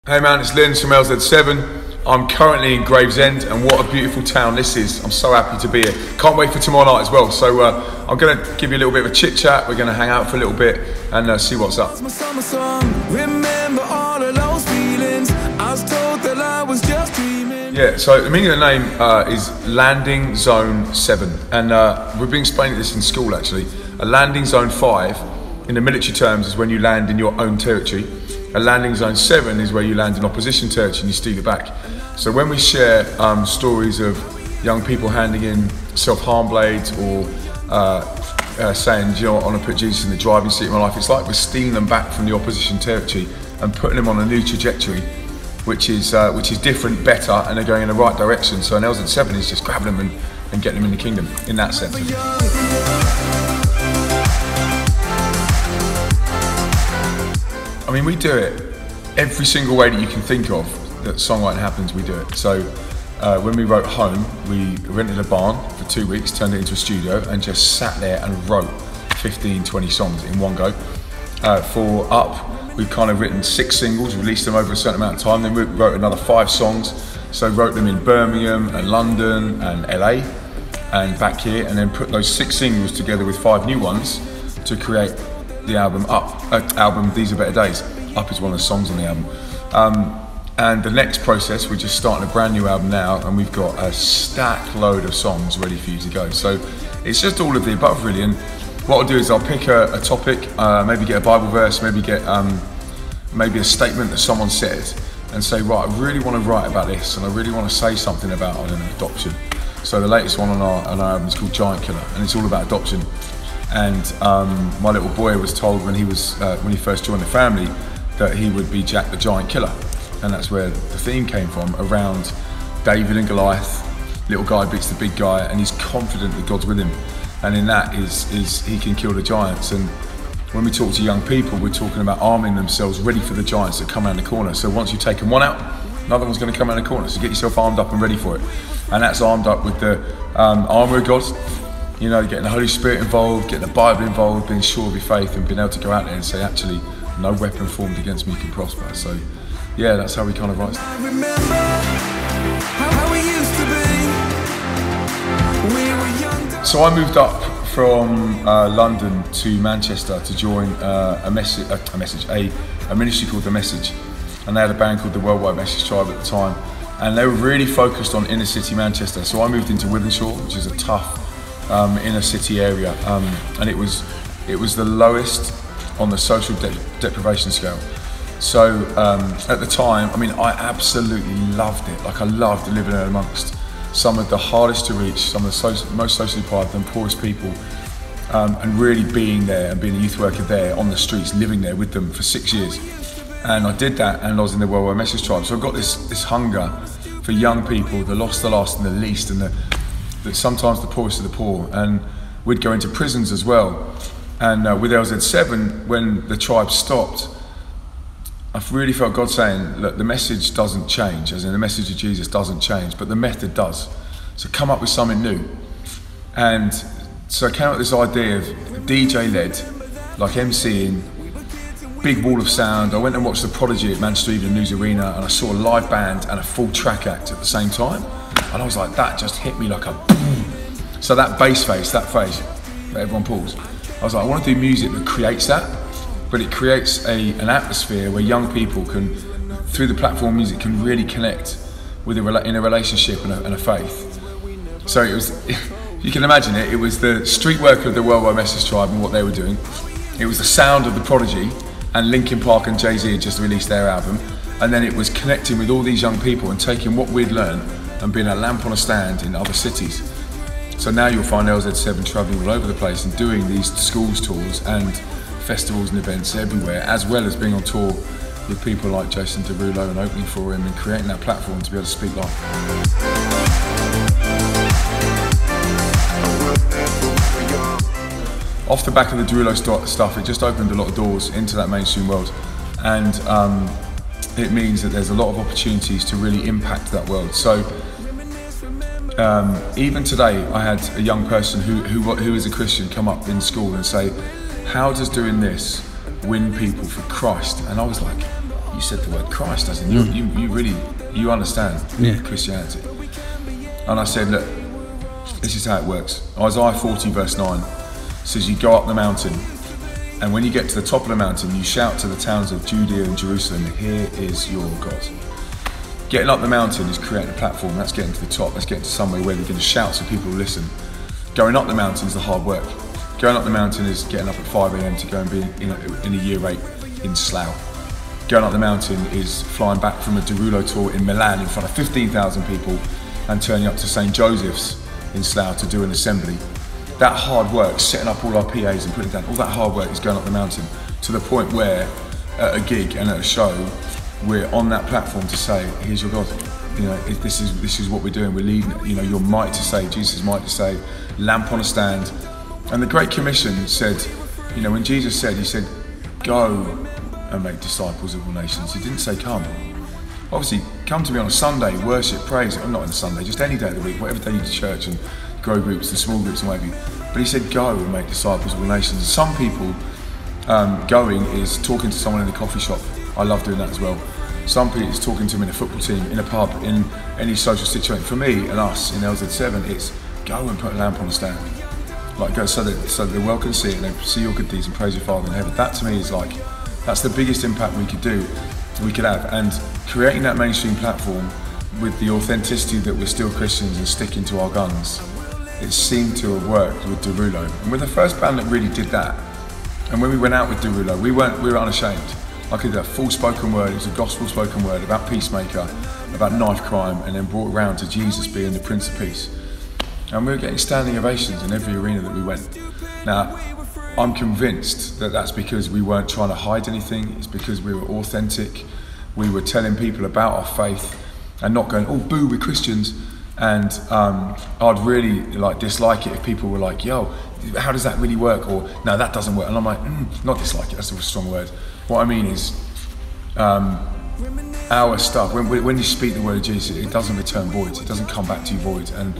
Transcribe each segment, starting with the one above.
Hey man, it's Lindz from LZ7. I'm currently in Gravesend, and what a beautiful town this is. I'm so happy to be here. Can't wait for tomorrow night as well. So I'm going to give you a little bit of a chit chat. We're going to hang out for a little bit and see what's up. Yeah, so the meaning of the name is Landing Zone 7. And we've been explaining this in school actually. A landing zone 5 in the military terms is when you land in your own territory. A landing zone 7 is where you land in opposition territory and you steal it back. So when we share stories of young people handing in self-harm blades or saying, you know what, I want to put Jesus in the driving seat of my life, it's like we're stealing them back from the opposition territory and putting them on a new trajectory, which is different, better, and they're going in the right direction. So an LZ7 is just grabbing them and getting them in the kingdom in that sense. I mean, we do it every single way that you can think of that songwriting happens, we do it. So when we wrote Home, we rented a barn for 2 weeks, turned it into a studio and just sat there and wrote 15, 20 songs in one go. For Up, we've kind of written 6 singles, released them over a certain amount of time, then we wrote another 5 songs. So wrote them in Birmingham and London and LA and back here, and then put those 6 singles together with 5 new ones to create the album Up, These Are Better Days. Up is one of the songs on the album. And the next process, we're just starting a brand new album now, and we've got a stack load of songs ready for you to go. So it's just all of the above really, and what I'll do is I'll pick a topic, maybe get a Bible verse, maybe get maybe a statement that someone said, and say, right, I really want to write about this, and I really want to say something about, I don't know, adoption. So the latest one on our album is called Giant Killer, and it's all about adoption. And my little boy was told when he first joined the family that he would be Jack the Giant Killer, and that's where the theme came from, around David and Goliath. Little guy beats the big guy, and he's confident that God's with him, and in that is he can kill the giants. And when we talk to young people, we're talking about arming themselves ready for the giants that come around the corner. So once you've taken one out, another one's going to come around the corner, so get yourself armed up and ready for it. And that's armed up with the armour of God. You know, getting the Holy Spirit involved, getting the Bible involved, being sure of your faith, and being able to go out there and say, actually, no weapon formed against me can prosper. So, yeah, that's how we kind of write stuff. I remember how we used to be. We were young. So I moved up from London to Manchester to join a ministry called The Message, and they had a band called the Worldwide Message Tribe at the time, and they were really focused on inner city Manchester. So I moved into Wythenshawe, which is a tough inner city area, and it was the lowest on the social deprivation scale. So at the time, I mean, I absolutely loved it. Like, I loved living there amongst some of the hardest to reach, some of the most socially deprived and poorest people, and really being there and being a youth worker there on the streets, living there with them for 6 years. And I did that, and I was in the Worldwide Message Tribe. So I've got this hunger for young people, the lost, the last, and the least, and sometimes the poorest of the poor. And we'd go into prisons as well. And with LZ7, when the tribe stopped, I've really felt God saying, look, the message doesn't change, as in the message of Jesus doesn't change, but the method does. So come up with something new. And so I came up with this idea of DJ-led, like MCing, big wall of sound. I went and watched The Prodigy at Manchester Evening News Arena, and I saw a live band and a full track act at the same time. And I was like, that just hit me like a boom. So that bass face, that phrase that everyone pulls, I was like, I want to do music that creates that, but it creates an atmosphere where young people can, through the platform music, can really connect with in a relationship and a faith. So it was, you can imagine it, it was the street worker of the Worldwide Message Tribe and what they were doing. It was the sound of The Prodigy, and Linkin Park and Jay-Z had just released their album, and then it was connecting with all these young people and taking what we'd learned and being a lamp on a stand in other cities. So now you'll find LZ7 travelling all over the place and doing these schools tours and festivals and events everywhere, as well as being on tour with people like Jason Derulo and opening for him and creating that platform to be able to speak live. Off the back of the Derulo stuff, it just opened a lot of doors into that mainstream world, and it means that there's a lot of opportunities to really impact that world. So even today, I had a young person who is a Christian come up in school and say, how does doing this win people for Christ? And I was like, you said the word Christ, as in you really, you understand Christianity. And I said, look, this is how it works. Isaiah 40 verse 9 says you go up the mountain, and when you get to the top of the mountain, you shout to the towns of Judea and Jerusalem, here is your God. Getting up the mountain is creating a platform. That's getting to the top. That's getting to somewhere where we're going to shout so people will listen. Going up the mountain is the hard work. Going up the mountain is getting up at 5 a.m. to go and be in a year 8 in Slough. Going up the mountain is flying back from a Derulo tour in Milan in front of 15,000 people and turning up to St. Joseph's in Slough to do an assembly. That hard work, setting up all our PAs and putting it down, all that hard work is going up the mountain to the point where at a gig and at a show, we're on that platform to say, here's your God. This is what we're doing. We're leading it. Your might to say, Jesus' might to say, lamp on a stand. And the Great Commission said, when Jesus said, he said, go and make disciples of all nations. He didn't say come. Obviously, come to me on a Sunday, worship, praise. I'm not on a Sunday, just any day of the week, whatever day you do church and grow groups and small groups and what have you. But he said, go and make disciples of all nations. And some people, going is talking to someone in a coffee shop. I love doing that as well. Some people, it's talking to them in a football team, in a pub, in any social situation. For me and us in LZ7, it's go and put a lamp on the stand. Like go so that the world can see it and they see your good deeds and praise your Father in heaven. That to me is like, that's the biggest impact we could have. And creating that mainstream platform with the authenticity that we're still Christians and sticking to our guns, it seemed to have worked with Derulo. And we're the first band that really did that. And when we went out with Derulo, we were unashamed. I could do a full spoken word, it was a gospel spoken word about peacemaker, about knife crime, and then brought around to Jesus being the Prince of Peace. And we were getting standing ovations in every arena that we went. Now, I'm convinced that that's because we weren't trying to hide anything, it's because we were authentic, we were telling people about our faith and not going, oh boo, we're Christians. And I'd really dislike it if people were like, yo, how does that really work? Or no, that doesn't work. And I'm like, not dislike it, that's a strong word. What I mean is, our stuff, when you speak the word of Jesus, it doesn't return void, it doesn't come back to you void. And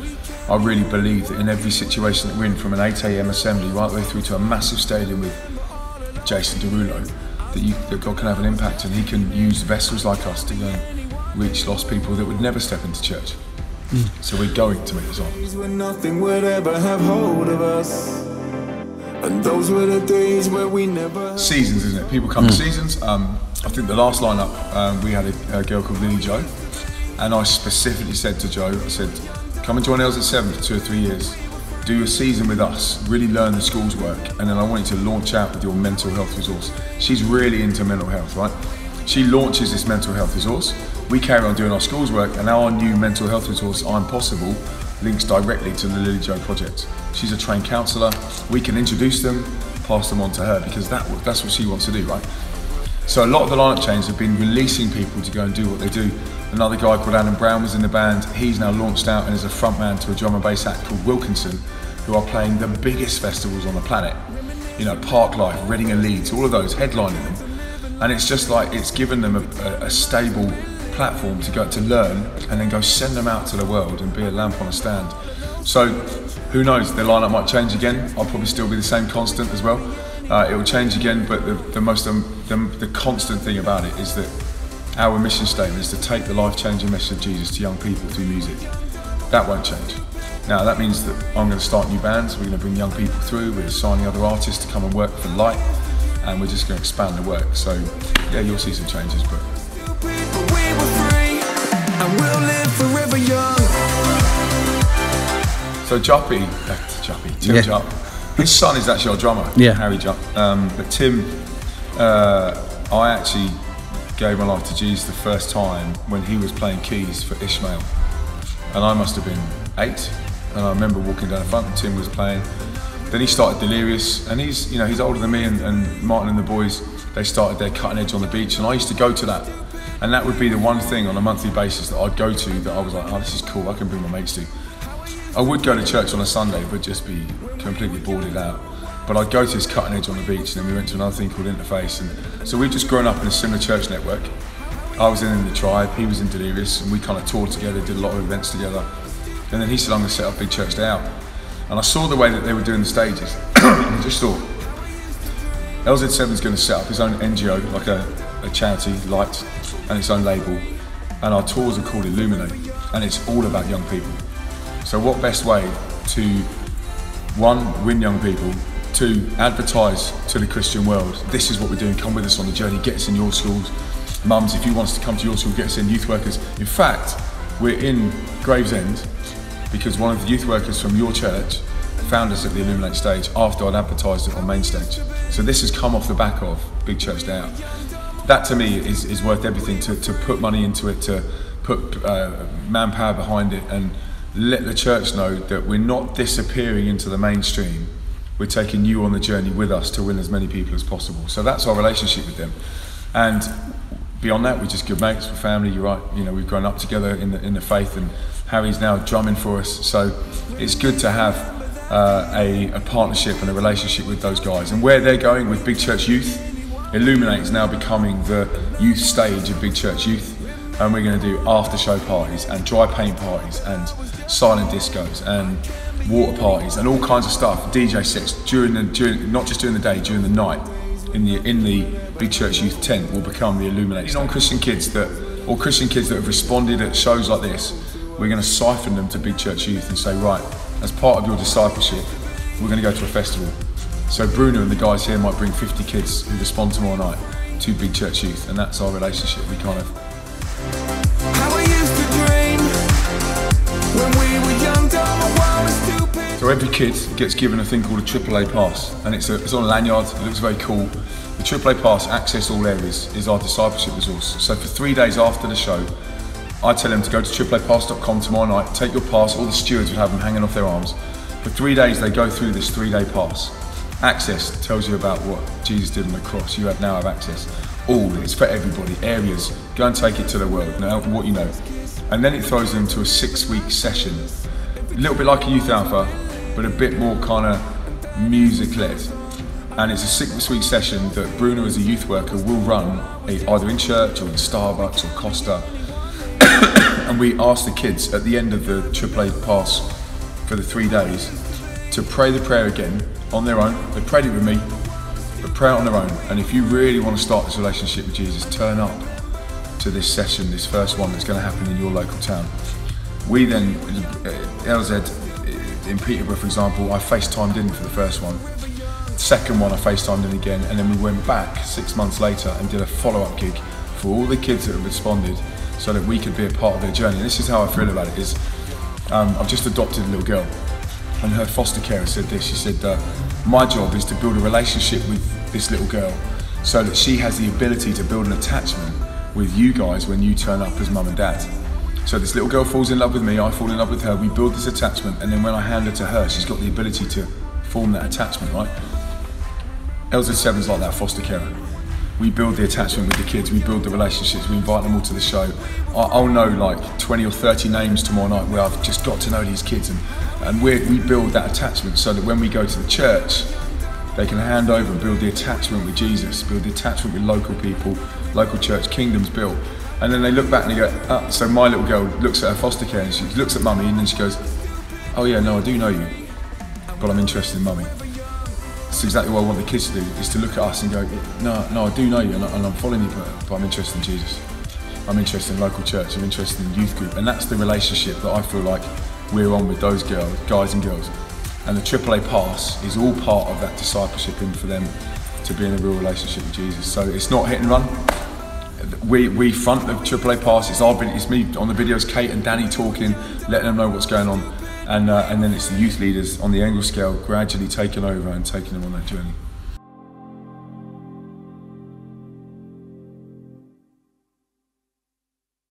I really believe that in every situation that we're in, from an 8 a.m. assembly right the way through to a massive stadium with Jason Derulo, that God can have an impact, and he can use vessels like us to go and reach lost people that would never step into church. So we're going to make this on. When nothing would ever have hold of us, and those were the days where we never. Seasons, isn't it? People come to seasons. I think the last lineup, we had a girl called Lily Jo, and I specifically said to Jo, I said, come and join LZ7 for 2 or 3 years, do a season with us, really learn the school's work, and then I want you to launch out with your mental health resource. She's really into mental health, right? She launches this mental health resource. We carry on doing our school's work, and our new mental health resource, I'm Possible, links directly to the Lily Jo project. She's a trained counsellor. We can introduce them, pass them on to her, because that's what she wants to do, right? So a lot of the lineup changes have been releasing people to go and do what they do. Another guy called Adam Brown was in the band. He's now launched out and is a frontman to a drum and bass act called Wilkinson, who are playing the biggest festivals on the planet. Park Life, Reading and Leeds, all of those, headlining them. And it's just like, it's given them a stable platform to go to learn and then go send them out to the world and be a lamp on a stand. So who knows, the lineup might change again. I'll probably still be the same constant as well. It will change again, but the constant thing about it is that our mission statement is to take the life-changing message of Jesus to young people through music. That won't change. Now that means that I'm going to start new bands, we're going to bring young people through, we're signing other artists to come and work for Light, and we're just going to expand the work. So yeah, you'll see some changes, but We were free, and we'll live forever young. So Tim Jupp, his son is actually our drummer, Harry Jupp. But Tim, I actually gave my life to Jesus the first time when he was playing keys for Ishmael, and I must have been 8. And I remember walking down the front and Tim was playing. Then he started Delirious, and he's older than me, and Martin and the boys, they started their Cutting Edge on the Beach, and I used to go to that. And that would be the one thing on a monthly basis that I'd go to that I was like, oh, this is cool, I can bring my mates to. I would go to church on a Sunday, but just be completely boarded out. But I'd go to this Cutting Edge on the Beach, and then we went to another thing called Interface. And so we've just grown up in a similar church network. I was in the Tribe, he was in Delirious, and we kind of toured together, did a lot of events together. And then he said, I'm going to set up Big Church Day Out. And I saw the way that they were doing the stages, and I just thought, LZ7's going to set up his own NGO, like a a charity, Light, and its own label. And our tours are called Illuminate, and it's all about young people. So what best way to, one, win young people, two, advertise to the Christian world, this is what we're doing, come with us on the journey, get us in your schools. Mums, if you want us to come to your school, get us in, youth workers. In fact, we're in Gravesend because one of the youth workers from your church found us at the Illuminate stage after I'd advertised it on main stage. So this has come off the back of Big Church Day Out. That to me is worth everything, to put money into it, to put manpower behind it, and let the church know that we're not disappearing into the mainstream. We're taking you on the journey with us to win as many people as possible. So that's our relationship with them. And beyond that, we're just good mates, we're family. You're right, you know, we've grown up together in the faith, and Harry's now drumming for us. So it's good to have a partnership and a relationship with those guys. And where they're going with Big Church Youth, Illuminate is now becoming the youth stage of Big Church Youth, and we're going to do after show parties and dry paint parties and silent discos and water parties and all kinds of stuff, DJ sets during not just during the day, during the night in the Big Church Youth tent will become the Illuminate. Non-Christian kids Christian kids that have responded at shows like this, we're going to siphon them to Big Church Youth and say, right, as part of your discipleship, we're going to go to a festival. So Bruno and the guys here might bring 50 kids who respond tomorrow night to Big Church Youth, and that's our relationship. We kind of... How I used to dream when we were young, dumb, and wild and stupid. So every kid gets given a thing called a AAA pass, and it's on a lanyard. It looks very cool. The AAA pass, access all areas, is our discipleship resource. So for 3 days after the show, I tell them to go to AAApass.com tomorrow night, take your pass. All the stewards would have them hanging off their arms. For 3 days, they go through this 3-day pass. Access tells you about what Jesus did on the cross. You now have access. All, it's for everybody. Areas, go and take it to the world. Now, what you know. And then it throws them to a 6-week session. A little bit like a Youth Alpha, but a bit more kind of music-led. And it's a 6-week session that Bruno, as a youth worker, will run either in church or in Starbucks or Costa. And we ask the kids at the end of the AAA pass for the 3 days to pray the prayer again on their own. They prayed it with me, but pray it on their own. And if you really want to start this relationship with Jesus, turn up to this session, this first one that's going to happen in your local town. We then, LZ in Peterborough, for example, I FaceTimed in for the first one. The second one I FaceTimed in again, and then we went back 6 months later and did a follow-up gig for all the kids that have responded so that we could be a part of their journey. And this is how I feel about it, is I've just adopted a little girl. And her foster carer said this, she said, my job is to build a relationship with this little girl so that she has the ability to build an attachment with you guys when you turn up as mum and dad. So this little girl falls in love with me, I fall in love with her, we build this attachment, and then when I hand her to her, she's got the ability to form that attachment, right? LZ7's like that foster carer. We build the attachment with the kids, we build the relationships, we invite them all to the show. I'll know like 20 or 30 names tomorrow night where I've just got to know these kids, and we build that attachment so that when we go to the church, they can hand over and build the attachment with Jesus, build the attachment with local people, local church, kingdoms built. And then they look back and they go, oh. So my little girl looks at her foster care and she looks at mummy and then she goes, oh yeah, no, I do know you, but I'm interested in mummy. That's exactly what I want the kids to do, is to look at us and go, no, I do know you and I'm following you, but I'm interested in Jesus. I'm interested in local church, I'm interested in youth group. And that's the relationship that I feel like we're on with those guys and girls. And the AAA Pass is all part of that discipleship and for them to be in a real relationship with Jesus. So it's not hit and run. We front the AAA Pass, it's me on the videos, Kate and Danny talking, letting them know what's going on. And then it's the youth leaders on the angle scale gradually taking over and taking them on that journey.